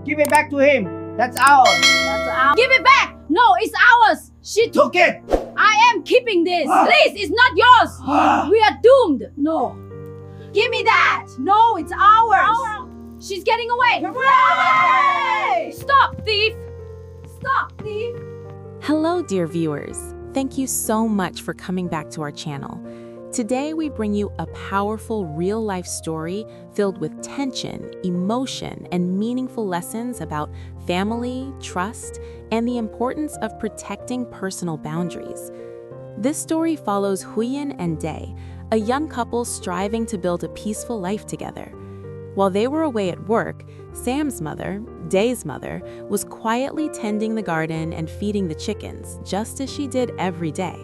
Give it back to him. That's ours. Give it back! No, it's ours! She Took it. I am keeping this! Please, it's not yours! We are doomed! No. Give me that! No, it's ours! She's getting away! Hooray! Stop, thief! Stop, thief! Hello, dear viewers. Thank you so much for coming back to our channel. Today, we bring you a powerful real-life story filled with tension, emotion, and meaningful lessons about family, trust, and the importance of protecting personal boundaries. This story follows Huyen and Dae, a young couple striving to build a peaceful life together. While they were away at work, Sam's mother, Dae's mother, was quietly tending the garden and feeding the chickens, just as she did every day.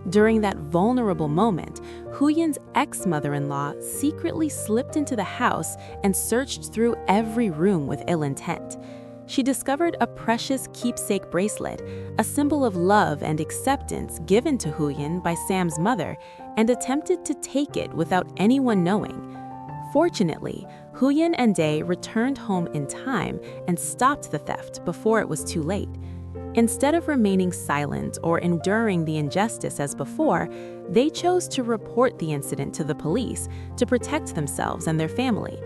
During that vulnerable moment, Huyen's ex-mother-in-law secretly slipped into the house and searched through every room with ill intent. She discovered a precious keepsake bracelet, a symbol of love and acceptance given to Huyen by Sam's mother, and attempted to take it without anyone knowing. Fortunately, Huyen and Dae returned home in time and stopped the theft before it was too late. Instead of remaining silent or enduring the injustice as before, they chose to report the incident to the police to protect themselves and their family.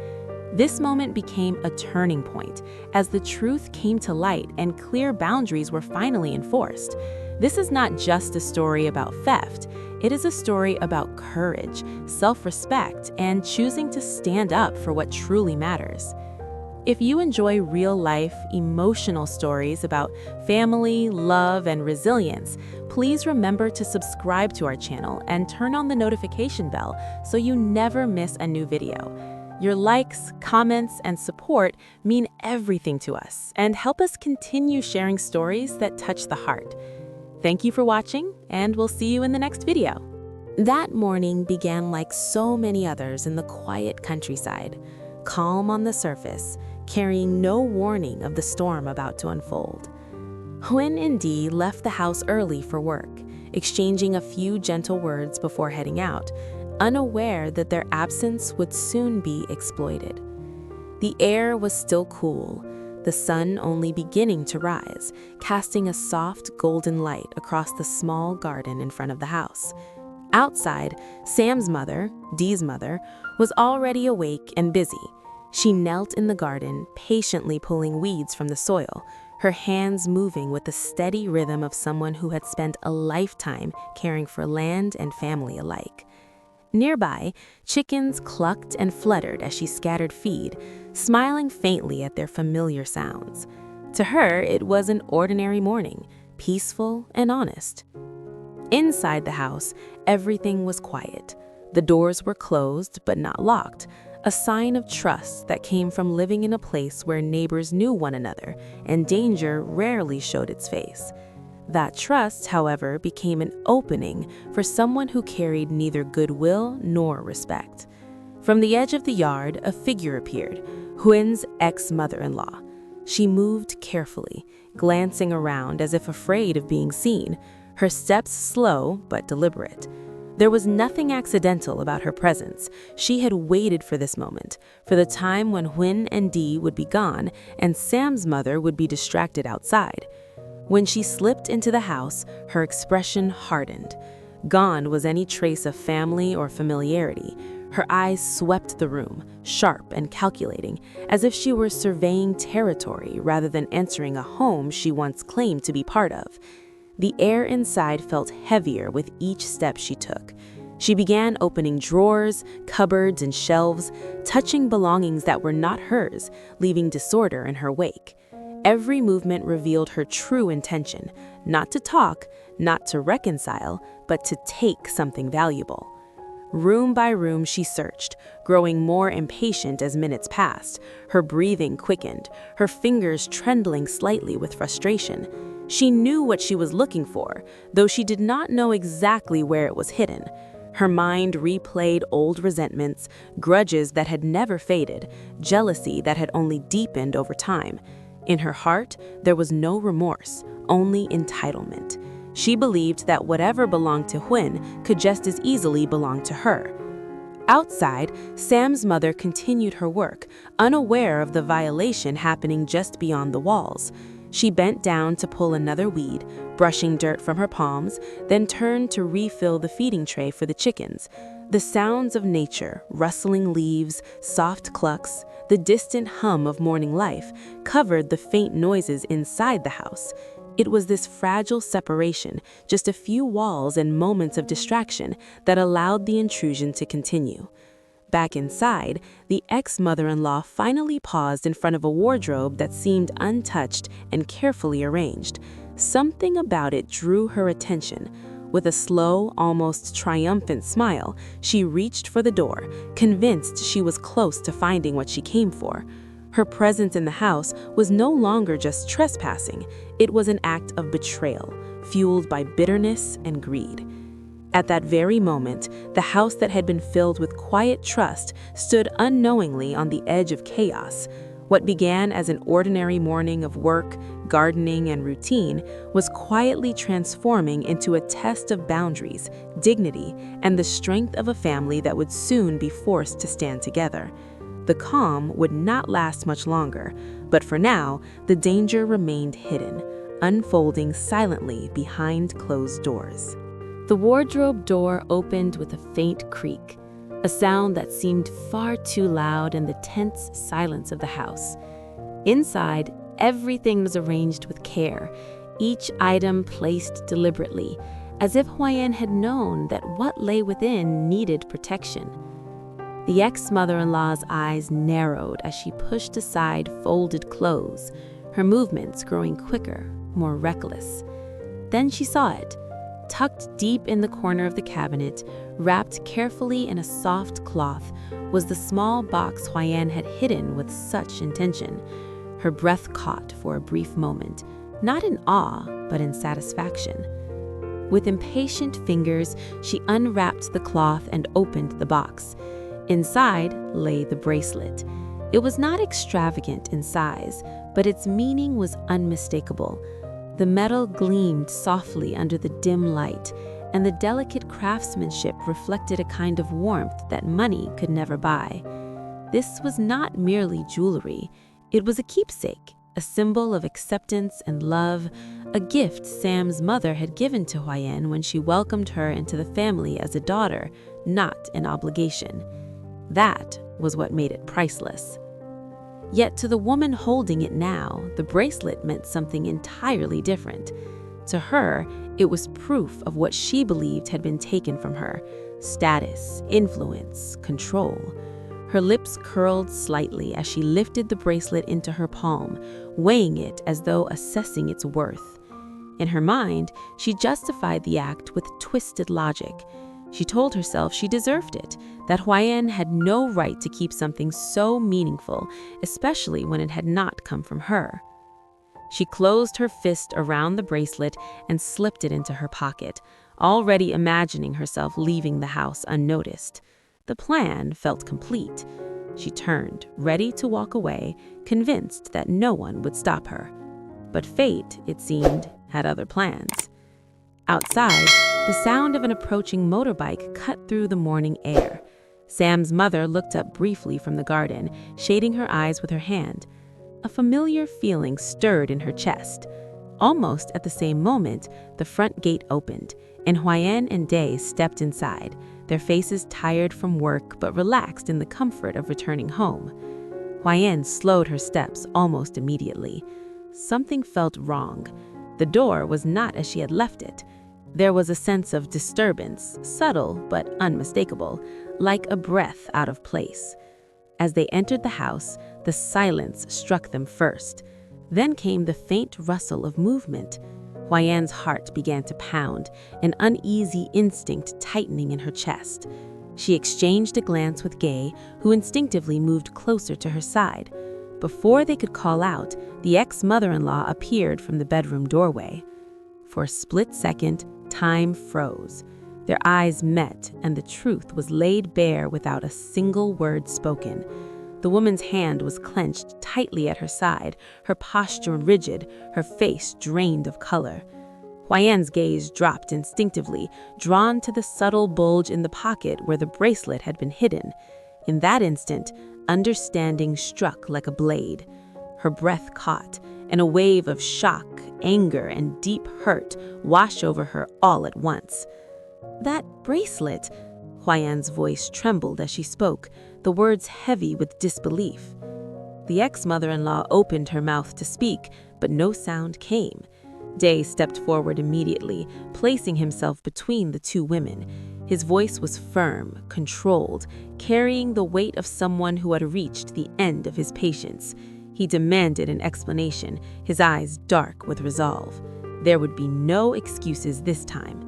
This moment became a turning point as the truth came to light and clear boundaries were finally enforced. This is not just a story about theft. It is a story about courage, self-respect, and choosing to stand up for what truly matters. If you enjoy real-life, emotional stories about family, love, and resilience, please remember to subscribe to our channel and turn on the notification bell so you never miss a new video. Your likes, comments, and support mean everything to us and help us continue sharing stories that touch the heart. Thank you for watching, and we'll see you in the next video. That morning began like so many others in the quiet countryside, calm on the surface, carrying no warning of the storm about to unfold. Huyen and Dae left the house early for work, exchanging a few gentle words before heading out, unaware that their absence would soon be exploited. The air was still cool, the sun only beginning to rise, casting a soft golden light across the small garden in front of the house. Outside, Sam's mother, Dae's mother, was already awake and busy. She knelt in the garden, patiently pulling weeds from the soil, her hands moving with the steady rhythm of someone who had spent a lifetime caring for land and family alike. Nearby, chickens clucked and fluttered as she scattered feed, smiling faintly at their familiar sounds. To her, it was an ordinary morning, peaceful and honest. Inside the house, everything was quiet. The doors were closed but not locked, a sign of trust that came from living in a place where neighbors knew one another and danger rarely showed its face. That trust, however, became an opening for someone who carried neither goodwill nor respect. From the edge of the yard, a figure appeared, Huyen's ex-mother-in-law. She moved carefully, glancing around as if afraid of being seen, her steps slow but deliberate. There was nothing accidental about her presence. She had waited for this moment, for the time when Huyen and Dae would be gone and Sam's mother would be distracted outside. When she slipped into the house, her expression hardened. Gone was any trace of family or familiarity. Her eyes swept the room, sharp and calculating, as if she were surveying territory rather than entering a home she once claimed to be part of. The air inside felt heavier with each step she took. She began opening drawers, cupboards, and shelves, touching belongings that were not hers, leaving disorder in her wake. Every movement revealed her true intention, not to talk, not to reconcile, but to take something valuable. Room by room she searched, growing more impatient as minutes passed. Her breathing quickened, her fingers trembling slightly with frustration. She knew what she was looking for, though she did not know exactly where it was hidden. Her mind replayed old resentments, grudges that had never faded, jealousy that had only deepened over time. In her heart, there was no remorse, only entitlement. She believed that whatever belonged to Huyen could just as easily belong to her. Outside, Sam's mother continued her work, unaware of the violation happening just beyond the walls. She bent down to pull another weed, brushing dirt from her palms, then turned to refill the feeding tray for the chickens. The sounds of nature, rustling leaves, soft clucks, the distant hum of morning life covered the faint noises inside the house. It was this fragile separation, just a few walls and moments of distraction, that allowed the intrusion to continue. Back inside, the ex-mother-in-law finally paused in front of a wardrobe that seemed untouched and carefully arranged. Something about it drew her attention. With a slow, almost triumphant smile, she reached for the door, convinced she was close to finding what she came for. Her presence in the house was no longer just trespassing. It was an act of betrayal, fueled by bitterness and greed. At that very moment, the house that had been filled with quiet trust stood unknowingly on the edge of chaos. What began as an ordinary morning of work, gardening, and routine was quietly transforming into a test of boundaries, dignity, and the strength of a family that would soon be forced to stand together. The calm would not last much longer, but for now, the danger remained hidden, unfolding silently behind closed doors. The wardrobe door opened with a faint creak, a sound that seemed far too loud in the tense silence of the house. Inside, everything was arranged with care, each item placed deliberately, as if Huyen had known that what lay within needed protection. The ex-mother-in-law's eyes narrowed as she pushed aside folded clothes, her movements growing quicker, more reckless. Then she saw it. Tucked deep in the corner of the cabinet, wrapped carefully in a soft cloth, was the small box Huyen had hidden with such intention. Her breath caught for a brief moment, not in awe, but in satisfaction. With impatient fingers, she unwrapped the cloth and opened the box. Inside lay the bracelet. It was not extravagant in size, but its meaning was unmistakable. The metal gleamed softly under the dim light, and the delicate craftsmanship reflected a kind of warmth that money could never buy. This was not merely jewelry. It was a keepsake, a symbol of acceptance and love, a gift Sam's mother had given to Huyen when she welcomed her into the family as a daughter, not an obligation. That was what made it priceless. Yet to the woman holding it now, the bracelet meant something entirely different. To her, it was proof of what she believed had been taken from her: status, influence, control. Her lips curled slightly as she lifted the bracelet into her palm, weighing it as though assessing its worth. In her mind, she justified the act with twisted logic. She told herself she deserved it, that Huyen had no right to keep something so meaningful, especially when it had not come from her. She closed her fist around the bracelet and slipped it into her pocket, already imagining herself leaving the house unnoticed. The plan felt complete. She turned, ready to walk away, convinced that no one would stop her. But fate, it seemed, had other plans. Outside, the sound of an approaching motorbike cut through the morning air. Sam's mother looked up briefly from the garden, shading her eyes with her hand. A familiar feeling stirred in her chest. Almost at the same moment, the front gate opened, and Huyen and Day stepped inside, their faces tired from work but relaxed in the comfort of returning home. Huyen slowed her steps almost immediately. Something felt wrong. The door was not as she had left it. There was a sense of disturbance, subtle but unmistakable, like a breath out of place. As they entered the house, the silence struck them first. Then came the faint rustle of movement. Huyen's heart began to pound, an uneasy instinct tightening in her chest. She exchanged a glance with Gay, who instinctively moved closer to her side. Before they could call out, the ex-mother-in-law appeared from the bedroom doorway. For a split second, time froze. Their eyes met, and the truth was laid bare without a single word spoken. The woman's hand was clenched tightly at her side, her posture rigid, her face drained of color. Huyen's gaze dropped instinctively, drawn to the subtle bulge in the pocket where the bracelet had been hidden. In that instant, understanding struck like a blade. Her breath caught, and a wave of shock, anger, and deep hurt washed over her all at once. "That bracelet," Huyen's voice trembled as she spoke, the words heavy with disbelief. The ex-mother-in-law opened her mouth to speak, but no sound came. Day stepped forward immediately, placing himself between the two women. His voice was firm, controlled, carrying the weight of someone who had reached the end of his patience. He demanded an explanation, his eyes dark with resolve. There would be no excuses this time.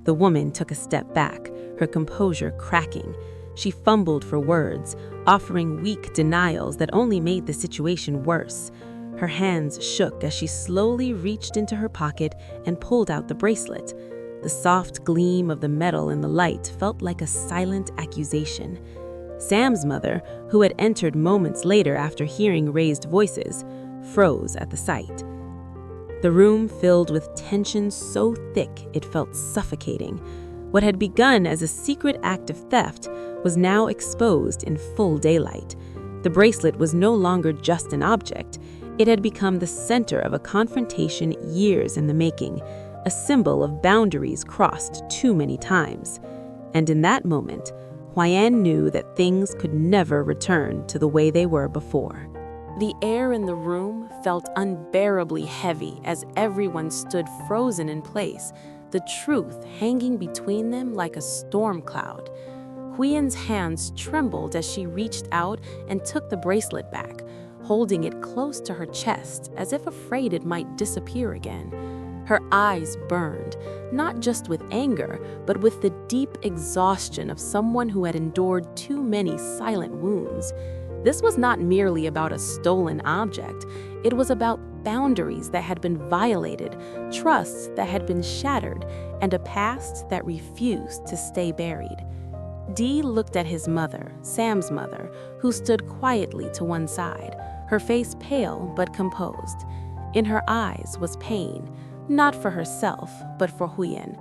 The woman took a step back, her composure cracking. She fumbled for words, offering weak denials that only made the situation worse. Her hands shook as she slowly reached into her pocket and pulled out the bracelet. The soft gleam of the metal in the light felt like a silent accusation. Sam's mother, who had entered moments later after hearing raised voices, froze at the sight. The room filled with tension so thick it felt suffocating. What had begun as a secret act of theft was now exposed in full daylight. The bracelet was no longer just an object. It had become the center of a confrontation years in the making, a symbol of boundaries crossed too many times. And in that moment, Huyen knew that things could never return to the way they were before. The air in the room felt unbearably heavy as everyone stood frozen in place, the truth hanging between them like a storm cloud. Huyen's hands trembled as she reached out and took the bracelet back, holding it close to her chest as if afraid it might disappear again. Her eyes burned, not just with anger, but with the deep exhaustion of someone who had endured too many silent wounds. This was not merely about a stolen object. It was about boundaries that had been violated, trusts that had been shattered, and a past that refused to stay buried. Dee looked at his mother, Sam's mother, who stood quietly to one side, her face pale but composed. In her eyes was pain, not for herself, but for Huyen.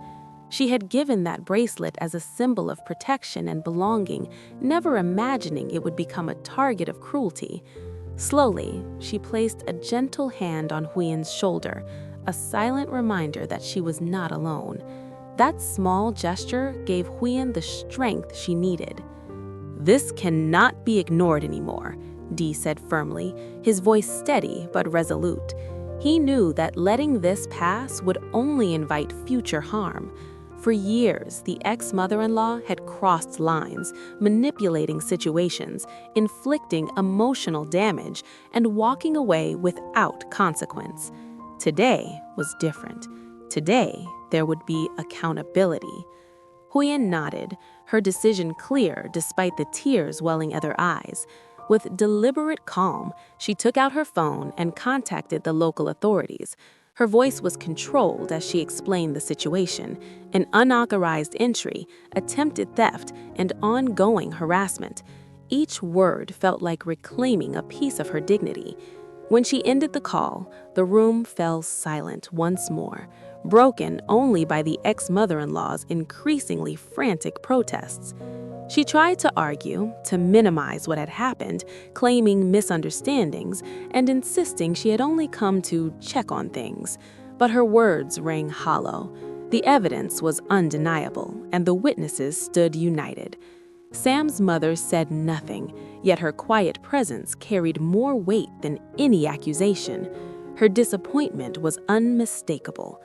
She had given that bracelet as a symbol of protection and belonging, never imagining it would become a target of cruelty. Slowly, she placed a gentle hand on Huyen's shoulder, a silent reminder that she was not alone. That small gesture gave Huyen the strength she needed. "This cannot be ignored anymore," Dee said firmly, his voice steady but resolute. He knew that letting this pass would only invite future harm. For years, the ex-mother-in-law had crossed lines, manipulating situations, inflicting emotional damage, and walking away without consequence. Today was different. Today, there would be accountability. Huyen nodded, her decision clear despite the tears welling at her eyes. With deliberate calm, she took out her phone and contacted the local authorities. Her voice was controlled as she explained the situation: an unauthorized entry, attempted theft, and ongoing harassment. Each word felt like reclaiming a piece of her dignity. When she ended the call, the room fell silent once more, broken only by the ex-mother-in-law's increasingly frantic protests. She tried to argue, to minimize what had happened, claiming misunderstandings and insisting she had only come to check on things. But her words rang hollow. The evidence was undeniable, and the witnesses stood united. Sam's mother said nothing, yet her quiet presence carried more weight than any accusation. Her disappointment was unmistakable.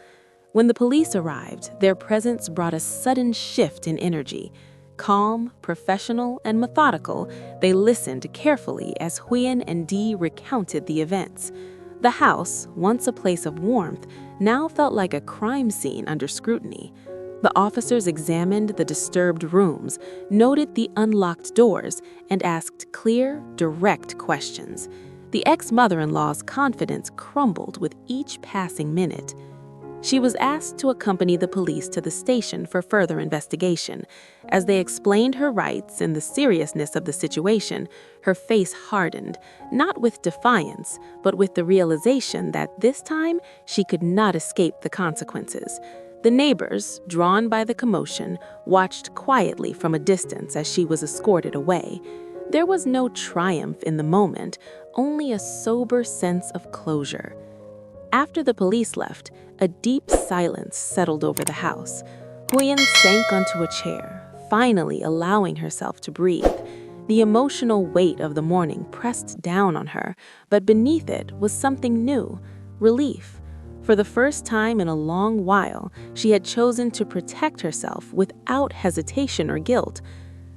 When the police arrived, their presence brought a sudden shift in energy. Calm, professional, and methodical, they listened carefully as Huyen and Dee recounted the events. The house, once a place of warmth, now felt like a crime scene under scrutiny. The officers examined the disturbed rooms, noted the unlocked doors, and asked clear, direct questions. The ex-mother-in-law's confidence crumbled with each passing minute. She was asked to accompany the police to the station for further investigation. As they explained her rights and the seriousness of the situation, her face hardened, not with defiance, but with the realization that this time she could not escape the consequences. The neighbors, drawn by the commotion, watched quietly from a distance as she was escorted away. There was no triumph in the moment, only a sober sense of closure. After the police left, a deep silence settled over the house. Huyen sank onto a chair, finally allowing herself to breathe. The emotional weight of the morning pressed down on her, but beneath it was something new, relief. For the first time in a long while, she had chosen to protect herself without hesitation or guilt.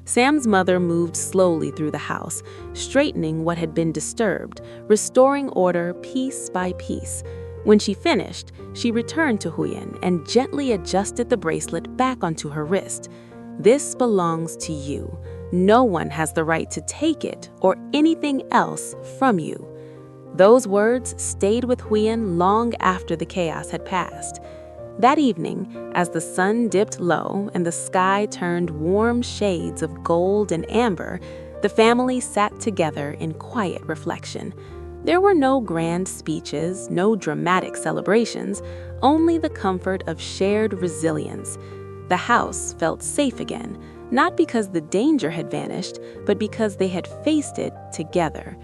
Sam's mother moved slowly through the house, straightening what had been disturbed, restoring order piece by piece. When she finished, she returned to Huyen and gently adjusted the bracelet back onto her wrist. "This belongs to you. No one has the right to take it or anything else from you." Those words stayed with Huyen long after the chaos had passed. That evening, as the sun dipped low and the sky turned warm shades of gold and amber, the family sat together in quiet reflection. There were no grand speeches, no dramatic celebrations, only the comfort of shared resilience. The house felt safe again, not because the danger had vanished, but because they had faced it together.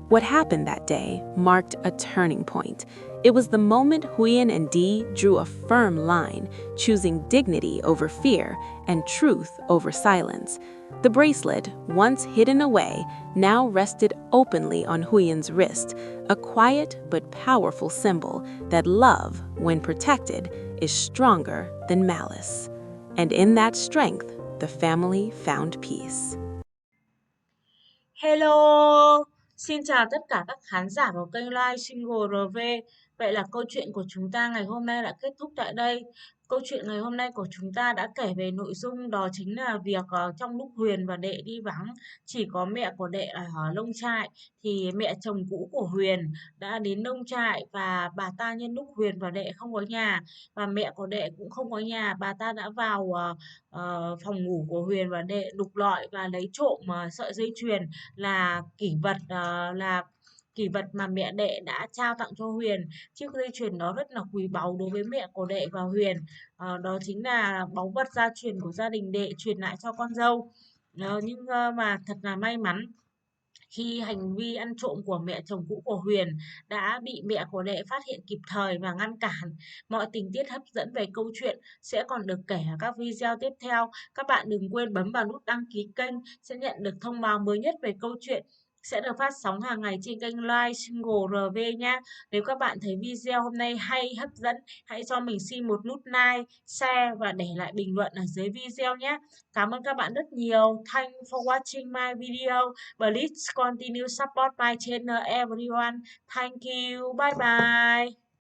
What happened that day marked a turning point. It was the moment Huyen and Dee drew a firm line, choosing dignity over fear and truth over silence. The bracelet, once hidden away, now rested openly on Huyen's wrist, a quiet but powerful symbol that love, when protected, is stronger than malice. And in that strength, the family found peace. Hello, xin chào tất cả các khán giả của kênh Live Single RV. Vậy là câu chuyện của chúng ta ngày hôm nay đã kết thúc tại đây. Câu chuyện ngày hôm nay của chúng ta đã kể về nội dung đó chính là việc trong lúc Huyền và Đệ đi vắng, chỉ có mẹ của Đệ ở nông trại, thì mẹ chồng cũ của Huyền đã đến nông trại và bà ta nhân lúc Huyền và Đệ không có nhà và mẹ của Đệ cũng không có nhà, bà ta đã vào phòng ngủ của Huyền và Đệ lục lọi và lấy trộm sợi dây chuyền là kỷ vật mà mẹ Đệ đã trao tặng cho Huyền. Chiếc dây chuyền đó rất là quý báu đối với mẹ của Đệ và Huyền. Đó chính là báu vật gia truyền của gia đình Đệ truyền lại cho con dâu. Nhưng mà thật là may mắn khi hành vi ăn trộm của mẹ chồng cũ của Huyền đã bị mẹ của Đệ phát hiện kịp thời và ngăn cản. Mọi tình tiết hấp dẫn về câu chuyện sẽ còn được kể ở các video tiếp theo. Các bạn đừng quên bấm vào nút đăng ký kênh sẽ nhận được thông báo mới nhất về câu chuyện sẽ được phát sóng hàng ngày trên kênh Live Single RV nha. Nếu các bạn thấy video hôm nay hay, hấp dẫn, hãy cho mình xin một nút like, share và để lại bình luận ở dưới video nhé. Cảm ơn các bạn rất nhiều. Thanks for watching my video. Please continue support my channel everyone. Thank you. Bye bye.